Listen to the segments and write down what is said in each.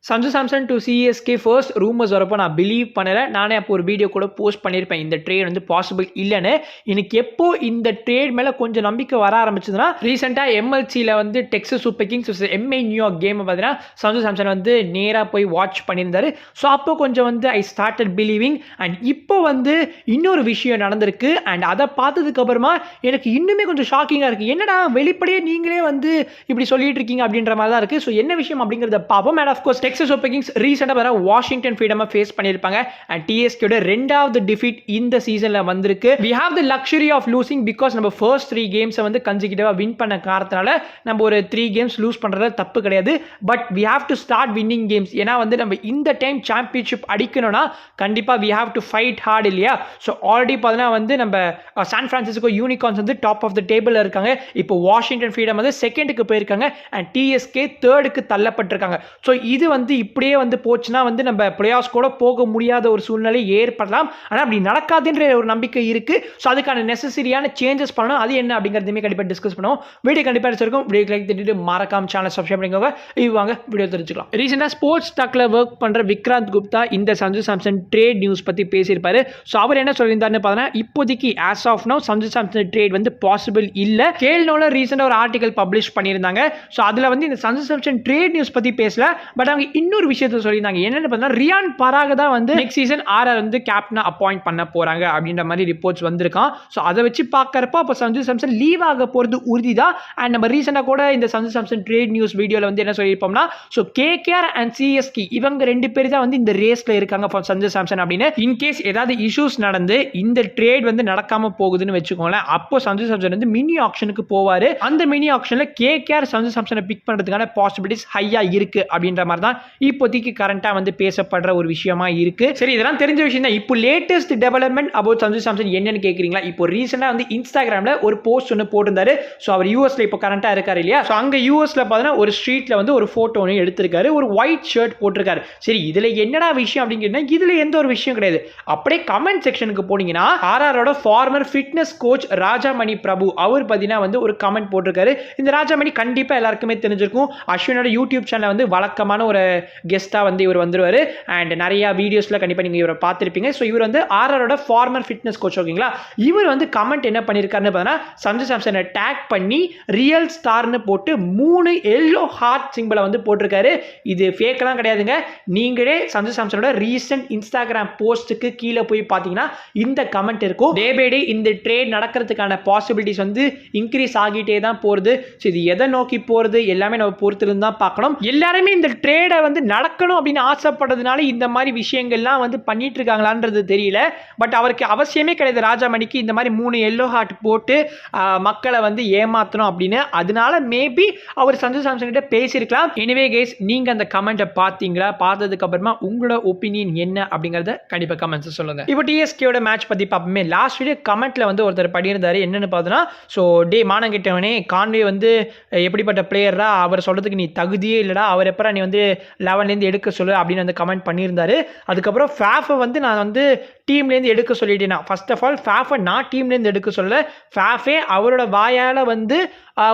Sanju Samson to CSK first rumours வரப்போ நான் believe பண்ணலை. நானே அப்போ ஒரு வீடியோ கூட போஸ்ட் பண்ணியிருப்பேன், இந்த ட்ரேட் வந்து பாசிபிள் இல்லைன்னு. எனக்கு எப்போ இந்த ட்ரேட் மேலே கொஞ்சம் நம்பிக்கை வர ஆரம்பிச்சதுன்னா, ரீசெண்டாக எம்எல்சியில் வந்து Texas super Kings Mi New York game பார்த்தீங்கன்னா சஞ்சு சாம்சன் வந்து நேராக போய் வாட்ச் பண்ணியிருந்தாரு. ஸோ அப்போ கொஞ்சம் வந்து ஐ ஸ்டார்டட் பிலீவிங். அண்ட் இப்போ வந்து இன்னொரு விஷயம் நடந்திருக்கு. அண்ட் அதை பார்த்ததுக்கு அப்புறமா எனக்கு இன்னுமே கொஞ்சம் ஷாக்கிங்காக இருக்குது. என்னடா வெளிப்படையே நீங்களே வந்து இப்படி சொல்லிட்டு இருக்கீங்க அப்படின்ற மாதிரி தான் இருக்குது. ஸோ என்ன விஷயம் அப்படிங்கிறத பார்ப்போம். And of course Texas super kings ரீசெண்டாக வாஷிங்டன் ஃப்ரீடமை ஃபேஸ் பண்ணியிருப்பாங்க. அண்ட் டிஎஸ்கேயோட ரெண்டாவது டிஃபீட் இந்த சீசனில் வந்திருக்கு. We have the luxury of losing because நம்ம ஃபர்ஸ்ட் 3 கேம்ஸை வந்து கன்சிக்யூட்டிவாக வின் பண்ண காரணத்தினால நம்ம ஒரு 3 கேம்ஸ் லூஸ் பண்ணுறது தப்பு கிடையாது. But we have to start winning games. ஏன்னா வந்து நம்ம இந்த டைம் சாம்பியன்ஷிப் அடிக்கணும்னா கண்டிப்பாக we have to fight hard இல்லையா? ஸோ ஆல்ரெடி பார்த்தீங்கன்னா வந்து நம்ம சான் பிரான்சிஸ்கோ யூனிகார்ன்ஸ் வந்து டாப் ஆஃப் த டேபிளில் இருக்காங்க. இப்போ வாஷிங்டன் ஃப்ரீடம் வந்து செகண்டுக்கு போயிருக்காங்க. அண்ட் டிஎஸ்கே தேர்டுக்கு தள்ளப்பட்டிருக்காங்க. ஸோ இது வந்து இப்படியே வந்து போச்சுன்னா வந்து நம்ம பிளேஆஃப்ஸ் கூட போக முடியாத ஒரு சூழ்நிலை ஏற்படலாம். ஆனால் அப்படி நடக்காதுன்ற ஒரு நம்பிக்கை இருக்கு. ஸோ அதுக்கான நெசசரியான சேஞ்சஸ் பண்ணணும். அது என்ன அப்படிங்கிறதுமே கண்டிப்பாக டிஸ்கஸ் பண்ணுவோம். வீடியோ கண்டிப்பாக இருக்கும். வீடியோ லைக் தட்டிட்டு மறக்காம சேனல் சப்ஸ்கிரைப் பண்ணிக்கோங்க. வாங்க வீடியோ தெரிஞ்சுக்கலாம். ரீசெண்டாக ஸ்போர்ட்ஸ் டாக்ல ஒர்க் பண்ணுற விக்ராந்த் குப்தா இந்த சஞ்சு சாம்சன் ட்ரேட் நியூஸ் பற்றி பேசியிருப்பாரு. ஸோ அவர் என்ன சொல்லியிருந்தாருன்னு பார்த்தீங்கன்னா, இப்போதைக்கு as of now Sanju Samson trade வந்து பாசிபிள் இல்லை. கேல்னோல ரீசெண்டாக ஒரு ஆர்டிகல் பப்ளிஷ் பண்ணியிருந்தாங்க. ஸோ அதில் வந்து இந்த சஞ்சு சாம்சன் ட்ரேட் நியூஸ் பற்றி பேசல. பட் அவங்க இன்னொரு விஷயத்தை சொல்லியிருந்தாங்க. என்னென்னு பார்த்தீங்கன்னா, ரியான் பராக் தான் வந்து நெக்ஸ்ட் சீசன் ஆர்ஆர் வந்து கேப்டனா அப்பாயிண்ட் பண்ண போறாங்க அப்படின்ற மாதிரி ரிப்போர்ட்ஸ் வந்திருக்கான். ஸோ அதை வச்சு பார்க்கறப்ப அப்போ சஞ்சு சாம்சன் லீவ் ஆக போகிறது உறுதி தான். அண்ட் நம்ம ரீசெண்டாக கூட இந்த சஞ்சு சாம்சன் ட்ரேட் நியூஸ் வீடியோவில் வந்து என்ன சொல்லியிருப்போம்னா, ஸோ கேகேஆர் அண்ட் சிஎஸ்கே இவங்க 2 பேர் தான் வந்து இந்த ரேஸ்ல இருக்காங்க ஃபார் சஞ்சு சாம்சன் அப்படின்னு. இன்கேஸ் ஏதாவது இஷ்யூஸ் நடந்து இந்த ட்ரேட் வந்து நடக்காம போகுதுன்னு வச்சுக்கோங்களேன், அப்போ சஞ்சு சாம்சன் வந்து மினி ஆக்ஷனுக்கு போவாரு. அந்த மினி ஆக்ஷனில் கேகேஆர் சஞ்சு சாம்சனை பிக் பண்ணுறதுக்கான பாசிபிலிட்டிஸ் ஹையா இருக்கு அப்படின்ற மாதிரி தான் இப்போதைக்கு கரண்டா வந்து பேசப்படுற ஒரு விஷயமா இருக்கு. சரி, இதெல்லாம் தெரிஞ்ச விஷயம் தான். இப்போ latest development about Sanju Samson என்னன்னு கேக்குறீங்களா? இப்போ ரீசெண்டா வந்து இன்ஸ்டாகிராம்ல ஒரு போஸ்ட் ஒன்று போட்டிருந்தாரு. ஸோ அவர் யூஎஸ்ல இப்போ கரண்டா இருக்காரு இல்லையா? ஸோ அங்க யூஎஸ்ல பார்த்தீங்கன்னா ஒரு ஸ்ட்ரீட்ல வந்து ஒரு போட்டோ ஒன்று எடுத்திருக்காரு. ஒரு ஒயிட் ஷர்ட் போட்டிருக்காரு. சரி, இதுல என்னடா விஷயம் அப்படிங்கிறதுனா, இதுல எந்த ஒரு விஷயம் கிடையாது. அப்படியே கமெண்ட் செக்ஷனுக்கு போனீங்கன்னா ஆர்ஆரோட ஃபார்மர் ஃபிட்னஸ் கோச் ராஜாமணி பிரபு அவர் பார்த்தீங்கன்னா வந்து ஒரு கமெண்ட் போட்டிருக்காரு. இந்த ராஜாமணி கண்டிப்பா எல்லாருக்குமே தெரிஞ்சிருக்கும். அஸ்வினோட யூடியூப் சேனல் வந்து வழக்கமான ஒரு கெஸ்டா வந்து இவர் வந்துருவாரு. அண்ட் நிறைய வீடியோஸ்ல கண்டிப்பா நீங்க இவரை பார்த்திருப்பீங்க. ஸோ இவர் வந்து ஆர்ஆரோட ஃபார்மர் ஃபிட்னஸ் கோச். ஓகேங்களா? இவர் வந்து கமெண்ட் என்ன பண்ணியிருக்காருன்னு பார்த்தீங்கன்னா, சஞ்சு சாம்சனை டேக் பண்ணி ரியல் ஸ்டார்னு போட்டு 3 எல்லோ ஹார்ட் சிம்பிளை வந்து போட்டிருக்காரு. இது ஃபேக்கெல்லாம் கிடையாதுங்க. நீங்களே சஞ்சு சாம்சனோட ரீசெண்ட் இன்ஸ்டாகிராம் போஸ்ட்டுக்கு கீழே போய் பார்த்தீங்கன்னா இந்த கமெண்ட் இருக்கும். டே பை டே இந்த ட்ரேட் நடக்கிறதுக்கான பாசிபிலிட்டிஸ் வந்து இன்க்ரீஸ் ஆகிட்டே தான் போகிறது. ஸோ இது எதை நோக்கி போகிறது எல்லாமே நம்ம பொறுத்திருந்து தான் பார்க்கணும். எல்லாருமே இந்த ட்ரேடை வந்து நடக்கணும் அப்படின்னு ஆசைப்படுறதுனால இந்த மாதிரி விஷயங்கள்லாம் வந்து பண்ணிட்டு இருக்காங்களான்றது தெரியல. பட் அவருக்கு அவசியமே கிடையாது ராஜாமணிக்கு இந்த மாதிரி 3 எல்லோ ஹார்ட் போட்டு மக்களை வந்து ஏமாத்தணும் அப்படின்னு. அதனால மேபி அவர் சஞ்சு சாம்சன் கிட்ட பேசியிருக்கலாம். எனிவே கைஸ், நீங்க அந்த கமெண்ட்டை பார்த்தீங்களா? பார்த்ததுக்கு அப்புறமா உங்களோட ஒப்பீனியன் என்ன அப்படிங்கறத கண்டிப்பா கமெண்ட்ஸ் சொல்லுங்க. இப்போ டிஎஸ்கேயோட மேட்ச் பத்தி பார்ப்போமே. லாஸ்ட் வீடியோ கமெண்ட்ல வந்து ஒருத்தர் பண்ணியிருந்தாரு. என்னன்னு பார்த்தோன்னா, ஸோ டே மானங்கிட்டவனே, கான்வே வந்து எப்படிப்பட்ட பிளேயரா, அவர் சொல்றதுக்கு நீ தகுதியே இல்லடா, அவர் எப்பரா நீ வந்து 11லேருந்து எடுக்க சொல்லு அப்படின்னு வந்து கமெண்ட் பண்ணியிருந்தாரு. அதுக்கப்புறம் ஃபேஃபை வந்து நான் வந்து டீம்லேருந்து எடுக்க சொல்லிட்டேன். ஃபர்ஸ்ட் ஆஃப் ஆல் ஃபேஃபை நான் டீம்லேருந்து எடுக்க சொல்ல, ஃபேஃபே அவரோட வாயால் வந்து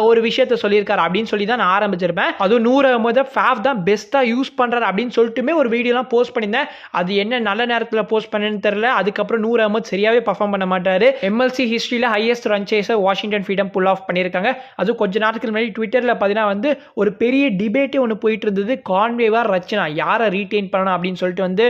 ஒரு விஷயத்த சொல்லியிருக்காரு அப்படின்னு சொல்லி தான் நான் ஆரம்பிச்சிருப்பேன். அதுவும் 100 அகமது ஃபேஃப் தான் பெஸ்ட்டாக யூஸ் பண்ணுறாரு அப்படின்னு சொல்லிட்டுமே ஒரு வீடியோலாம் போஸ்ட் பண்ணியிருந்தேன். அது என்ன நல்ல நேரத்தில் போஸ்ட் பண்ணேன்னு தெரியல. அதுக்கப்புறம் 100 அகமது சரியாகவே பர்ஃபார்ம் பண்ண மாட்டார். எம்எல்சி ஹிஸ்ட்ரியில் ஹையஸ்ட் ரன் சேஸை வாஷிங்டன் ஃப்ரீடம் புல் ஆஃப் பண்ணியிருக்காங்க. அதுவும் கொஞ்ச நேரத்துக்கு முன்னாடி ட்விட்டரில் பார்த்தீங்கன்னா வந்து ஒரு பெரிய டிபேட்டே ஒன்று போயிட்டு இருந்தது. கான்வேவா ரச்சனா யாரை ரீட்டைன் பண்ணணும் அப்படின்னு சொல்லிட்டு வந்து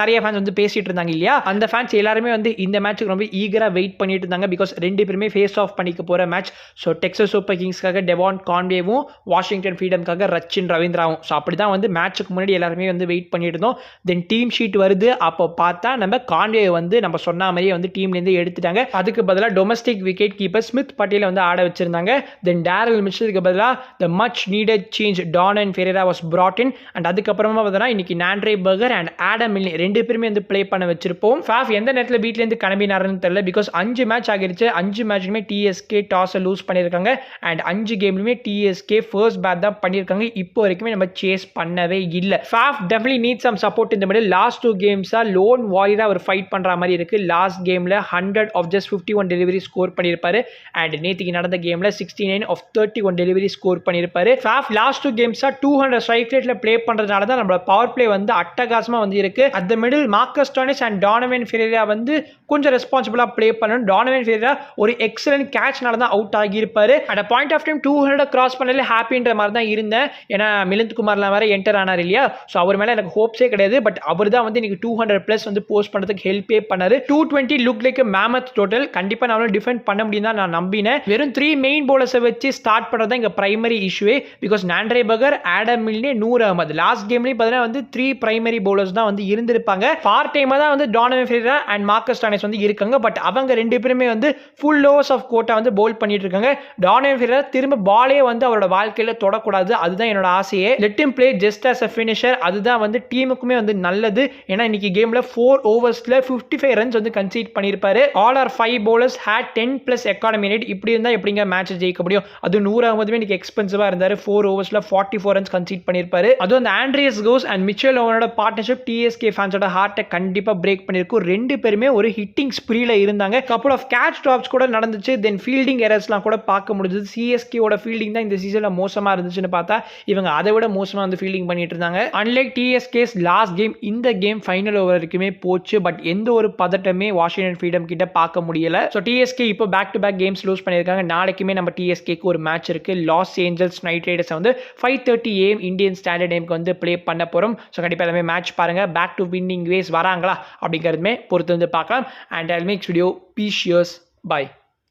நிறைய ஃபேன்ஸ் வந்து பேசிட்டு இருந்தாங்க இல்லையா? அந்த ஃபேன்ஸ் எல்லாருமே வந்து இந்த மேட்ச்சுக்கு ரொம்ப ஈகராக வெயிட் பண்ணிட்டு இருந்தாங்க. பிகாஸ் 2 பேருமே ஃபேஸ் ஆஃப் பண்ணிக்க போகிற மேட்ச். ஸோ டெக்ஸஸ் சூப்பர் கிங்ஸ்க்காக டெவான் கான்வேவும் வாஷிங்டன் ஃப்ரீடம்காக ரச்சின் ரவீந்திராவும். ஸோ அப்படி தான் வந்து மேட்ச்சுக்கு முன்னாடி எல்லாருமே வந்து வெயிட் பண்ணிட்டு இருந்தோம். தென் டீம் ஷீட் வருது. அப்போ பார்த்தா நம்ம கான்வே வந்து நம்ம சொன்ன மாதிரியே வந்து டீம்லேருந்து எடுத்துட்டாங்க. அதுக்கு பதிலாக டொமஸ்டிக் விக்கெட் கீப்பர் ஸ்மித் பட்டேலை வந்து ஆட வச்சிருந்தாங்க. தென் டேரல் மிச்சலுக்கு பதிலாக the much needed change Don and Ferreira was brought in. And அதுக்கப்புறமா பார்த்தீங்கன்னா இன்னைக்கு Nandre Burger and Adam Milne 2 பேருமே வந்து ப்ளே பண்ண வச்சிருப்போம். ஃபேஃப் எந்த நேரத்தில் வீட்டிலேருந்து கிளம்பினாருன்னு தெரியல. பிகாஸ் 5 மேட்ச் ஆகிருச்சு. 5 மேட்சுமே டிஎஸ்கே டாஸை லூஸ் பண்ணியிருக்காங்க. அண்ட் 5 கேம்லுமே டிஎஸ்கே ஃபர்ஸ்ட் பேட் தான் பண்ணியிருக்காங்க. இப்போ வரைக்குமே நம்ம சேஸ் பண்ணவே இல்லை. Faf definitely need some support இந்த மிடில். லாஸ்ட் 2 கேம்ஸாக லோன் வாரியராக அவர் ஃபைட் பண்ணுற மாதிரி இருக்குது. லாஸ்ட் கேமில் 100 ஆஃப் ஜஸ்ட் 51 டெலிவரி ஸ்கோர் பண்ணியிருப்பாரு. அண்ட் நேற்றுக்கு நடந்த கேமில் 69 ஆஃப் 31 டெலிவரி ஸ்கோர் பண்ணியிருப்பாரு. ஃபாஃப் லாஸ்ட் 2 கேம்ஸாக 200 ஸ்ட்ரைக் ரேட்டில் ப்ளே பண்ணுறதுனால தான் நம்மளோட பவர் பிளே வந்து அட்டகாசமாக வந்து இருக்குது. அந்த middle Marcus Stoinis and Donovan Ferreira வந்து கொஞ்சம் ரெஸ்பான்சிபிளாக ப்ளே பண்ணணும். டானவன் ஃபெரேரா ஒரு எக்ஸலன்ட் கேட்ச்னால தான் அவுட் ஆகியிருப்பாரு. At point of time 200 cross பண்ணல ஹாப்பின்ற மாதிரி தான் இருந்தேன். ஏன்னா மிலிந்த் குமார்லாம் வேற என்டர் ஆனார் இல்லையா, ஸோ அவர் மேலே எனக்கு ஹோப்ஸே கிடையாது. பட் அவர் தான் வந்து இன்னைக்கு 200+ வந்து போஸ்ட் பண்ணுறதுக்கு ஹெல்ப்பே பண்ணாரு. 220 லுக் லைக் மேமத் டோட்டல். கண்டிப்பாக நான் டிஃபெண்ட் பண்ண முடியும் தான் நான் நம்பினேன். வெறும் 3 மெயின் போலர்ஸை வச்சு ஸ்டார்ட் பண்ணுறது தான் இங்கே பிரைமரி இஷ்யூவே. Because Nandre Burger, Adam Milne, Noor Ahmad last கேம்லேயும் பார்த்தீங்கன்னா வந்து 3 பிரைமரி போலர்ஸ் தான் வந்து இருந்திருப்பாங்க. பார்ட் டைமாக தான் வந்து டானவன் ஃபெரேரா அண்ட் மார்க்கஸ் ஸ்டோனிஸ் வந்து இருக்காங்க. பட் அவங்க 2 பேருமே வந்து ஃபுல் ஓவர்ஸ் ஆஃப் கோட்டா வந்து பவுல் பண்ணிட்டு இருக்காங்க. டானவன் ஃபெரேரா திரும்ப பாலே வந்து அவரோட வாழ்க்கையில் தொடக்கூடாது, அதுதான் என்னோட ஆசையே. Let him play just as a finisher. அதுதான் வந்து டீமுக்குமே வந்து நல்லது. ஏன்னா இன்னைக்கு கேம்ல 4 ஓவர்ஸ்ல 55 ரன்ஸ் வந்து கன்சீட் பண்ணியிருப்பாரு. All are 5 bowlers had 10+ economy rate. இப்படி இருந்தால் எப்படிங்க மேட்ச் ஜெயிக்க முடியும்? அது 100 அகமதுமே இன்னைக்கு எக்ஸ்பென்சிவா இருந்தாரு. 4 ஓவர்ஸ்ல 44 ரன்ஸ் கன்சீட் பண்ணியிருப்பாரு. அதுவும் அந்த ஆண்ட்ரியஸ் கோஸ் அண்ட் மிச்சல் ஓவனோட பார்ட்னர்ஷிப் டிஎஸ்கே ஃபேன்ஸோட ஹார்ட்டை கண்டிப்பா பிரேக் பண்ணிருக்கும். 2 பேருமே ஒரு ஹிட்டிங் ஸ்ப்ரீல இருந்தாங்க. கப்புள் ஆஃப் கேட்ச் ட்ராப்ஸ் கூட நடந்துச்சு. தென் ஃபீல்டிங் எரர்ஸ்லாம் கூட பார்க்க முடிஞ்சது. சிஎஸ்கேவோட ஃபீல்டிங் தான் இந்த சீசன்ல மோசமா இருந்துச்சுன்னு பார்த்தா இவங்க அதை விட மோசமா வந்து ஃபீல்டிங் பண்ணிட்டு இருந்தாங்க. அன்லைக் டிஎஸ்கேஸ் லாஸ்ட் கேம், இந்த கேம் ஃபைனல் ஓவர் வரைக்குமே போச்சு. பட் எந்த ஒரு பதட்டமே வாஷிங்டன் ஃப்ரீடம் கிட்ட பார்க்க முடியல. ஸோ டிஎஸ்கே இப்போ back to back games lose பண்ணியிருக்காங்க. நாளைக்குமே நம்ம டிஎஸ்கேக்கு ஒரு மேட்ச் இருக்கு. லாஸ் ஏஞ்சல்ஸ் நைட் ரைடர்ஸ் வந்து 5:30 AM இந்தியன் ஸ்டாண்டர்ட் டைமுக்கு வந்து ப்ளே பண்ண போகிறோம். ஸோ கண்டிப்பாக எல்லாமே மேட்ச் பாருங்க. பேக் டு வின்னிங் வேஸ் வராங்களா அப்படிங்கிறதுமே பொறுத்து வந்து பார்க்கலாம். And I will make video. Peace yours. By.